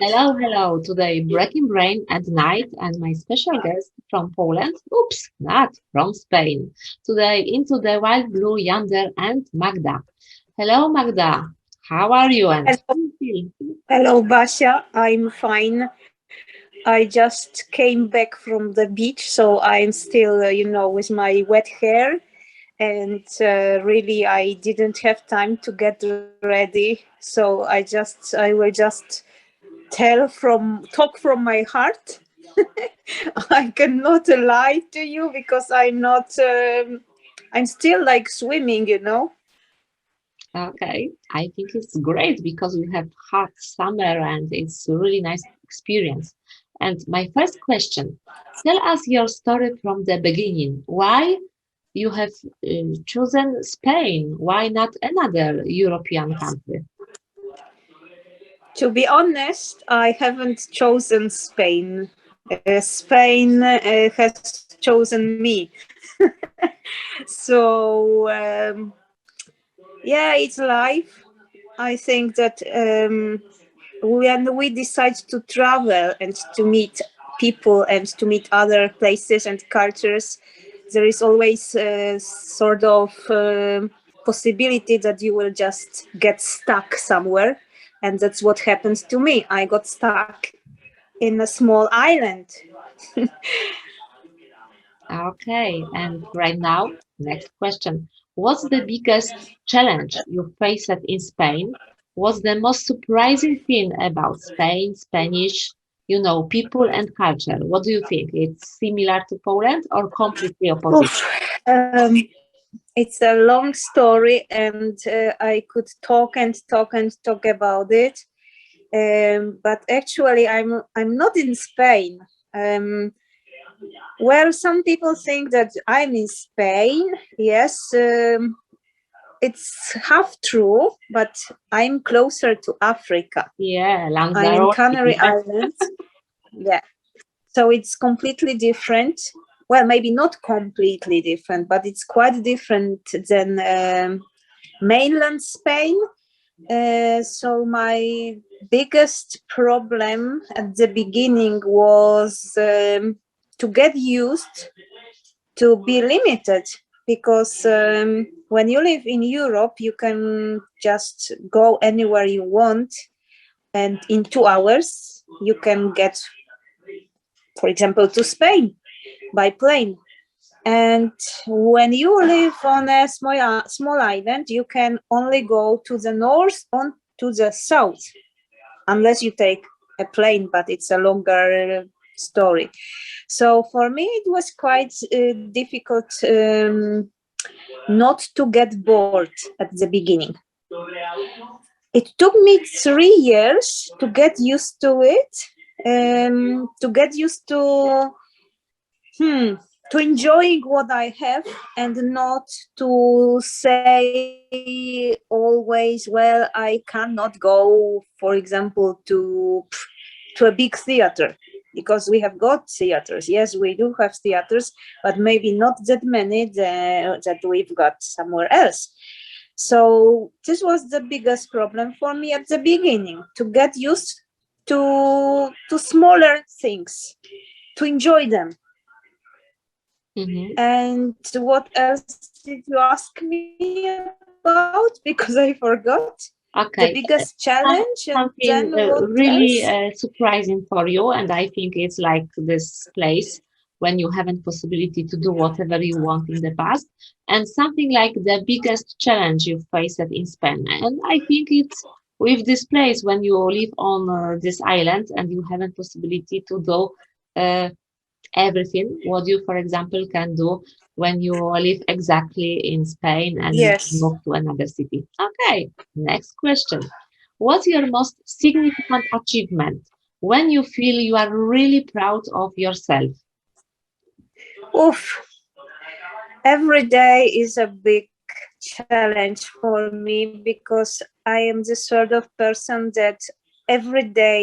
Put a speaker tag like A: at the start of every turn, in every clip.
A: Hello, hello. Today, Breaking Brain at night, and my special guest from Poland. Oops, not from Spain. Today, into the Wild Blue Yonder and Magda. Hello, Magda. How are you and
B: Hello,
A: how do you feel?
B: hello, Basia. I'm fine. I just came back from the beach, so I'm still, with my wet hair, and really, I didn't have time to get ready. So I will just talk from my heart. I cannot lie to you because I'm not. I'm still like swimming.
A: Okay, I think it's great because we have hot summer and it's a really nice experience. And my first question, tell us your story from the beginning. Why you have chosen Spain? Why not another European country?
B: To be honest, I haven't chosen Spain. Spain has chosen me. So, yeah, it's life. I think that when we decide to travel and to meet people and to meet other places and cultures, there is always a sort of possibility that you will just get stuck somewhere. And that's what happened to me. I got stuck in a small island.
A: Okay, and right now, next question. What's the biggest challenge you faced in Spain? What's the most surprising thing about Spain, Spanish, people and culture? What do you think? It's similar to Poland or completely opposite?
B: Oof. It's a long story, and I could talk and talk and talk about it. But actually, I'm not in Spain. Um, well, some people think that I'm in Spain. Yes, it's half true, but I'm closer to Africa.
A: Yeah,
B: I'm in
A: Lanzarote.
B: Canary
A: Yeah.
B: Islands. Yeah, so it's completely different. Well, maybe not completely different, but it's quite different than mainland Spain. So my biggest problem at the beginning was to get used to be limited, because when you live in Europe, you can just go anywhere you want, and in 2 hours you can get, for example, to Spain by plane. And when you live on a small island, you can only go to the north or to the south, unless you take a plane, but it's a longer story. So for me, it was quite difficult not to get bored at the beginning. It took me 3 years to get used to it, to get used hmm, to enjoying what I have, and not to say always, well, I cannot go, for example, to a big theater, because we have got theaters. Yes, we do have theaters, but maybe not that many that we've got somewhere else. So this was the biggest problem for me at the beginning, to get used to smaller things, to enjoy them.
A: Mhm.
B: And what else did you ask me about? Because I forgot the biggest
A: Okay,
B: challenge, and then what
A: something
B: else?
A: really surprising for you, and I think it's like this place when you haven't possibility to do whatever you want in the past, and something like the biggest challenge you faced in Spain. And I think it's with this place when you live on this island and you haven't possibility to do uh, everything what you, for example, can do when you live exactly in Spain and you
B: Yes.
A: move to another city. Okay, next question. What's your most significant achievement when you feel you are really proud of yourself?
B: Oof. Every day is a big challenge for me, because I am the sort of person that every day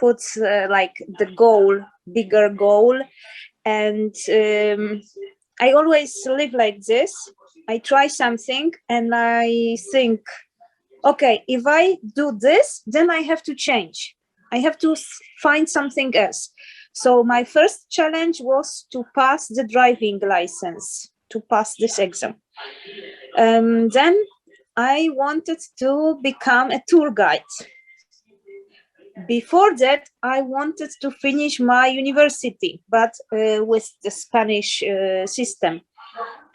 B: puts like the goal, bigger goal. And I always live like this. I try something and I think, okay, if I do this, then I have to change. I have to find something else. So my first challenge was to pass the driving license, to pass this exam. Then I wanted to become a tour guide. Before that, I wanted to finish my university, but with the Spanish system.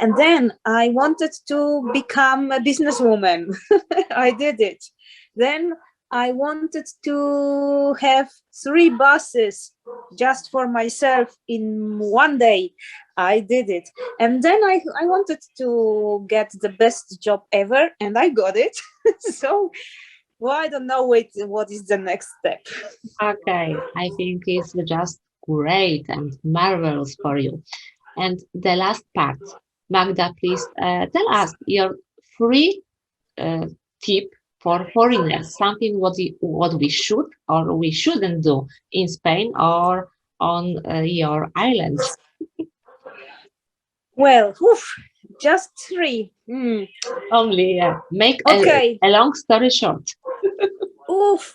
B: And then I wanted to become a businesswoman. I did it. Then I wanted to have 3 buses just for myself in one day. I did it. And then I wanted to get the best job ever, and I got it. So, well, I don't know what is the next step.
A: Okay, I think it's just great and marvelous for you. And the last part, Magda, please tell us your free tip for foreigners, something what we should or we shouldn't do in Spain or on your islands.
B: Well, just 3.
A: Only make
B: Okay.
A: a long story short.
B: Oof.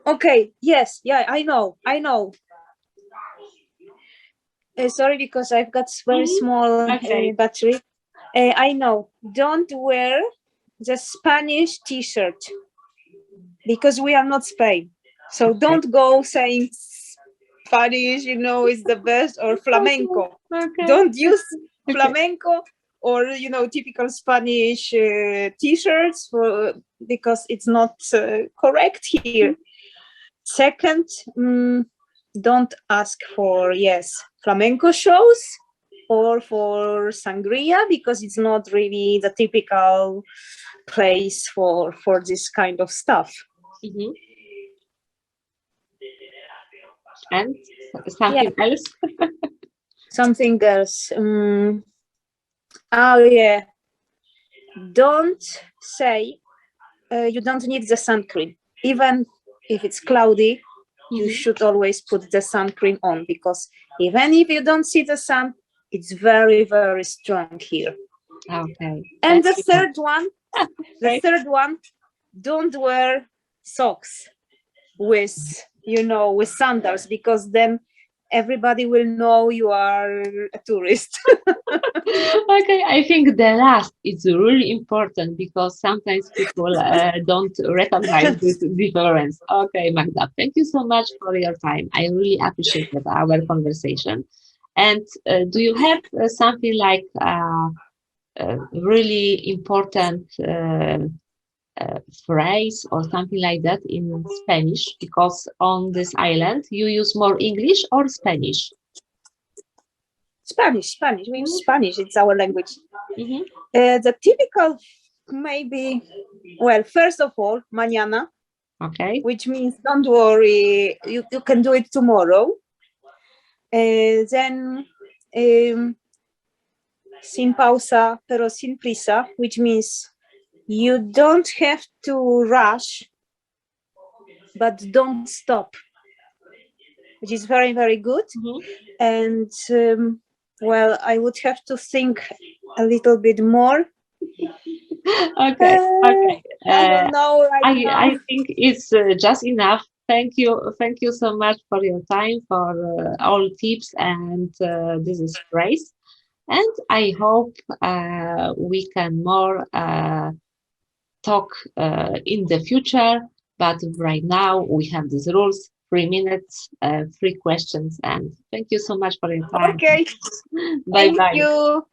B: Okay. Yes. Yeah. I know. Sorry, because I've got very small
A: Okay.
B: battery. I know. Don't wear the Spanish T-shirt because we are not Spain. So
A: Okay.
B: don't go saying Spanish, is the best, or flamenco.
A: Okay.
B: Don't use
A: Okay.
B: flamenco or typical Spanish T-shirts because it's not correct here. Second, don't ask for flamenco shows or for sangria because it's not really the typical place for this kind of stuff.
A: Mm-hmm. And something else?
B: Something else. Oh yeah. Don't say you don't need the sun cream. Even if it's cloudy, you should always put the sun cream on because even if you don't see the sun, it's very, very strong here.
A: Okay.
B: And the third one, don't wear socks with sandals because then everybody will know you are a tourist.
A: Okay, I think the last is really important because sometimes people don't recognize this difference. Okay, Magda, thank you so much for your time. I really appreciated our conversation. And do you have something like really important phrase or something like that in Spanish? Because on this island, you use more English or Spanish?
B: Spanish. We use Spanish. It's our language.
A: Mm-hmm.
B: The typical, maybe, well, first of all, mañana.
A: Okay.
B: Which means don't worry, you can do it tomorrow. Then sin pausa, pero sin prisa, which means you don't have to rush, but don't stop, which is very, very good. And well, I would have to think a little bit more.
A: Okay.
B: I don't know right now.
A: I think it's just enough. Thank you so much for your time, for all tips, and this is great. And I hope we can more talk in the future. But right now we have these rules: 3 minutes, 3 questions, and thank you so much for your time.
B: Okay.
A: Bye bye.
B: Thank you.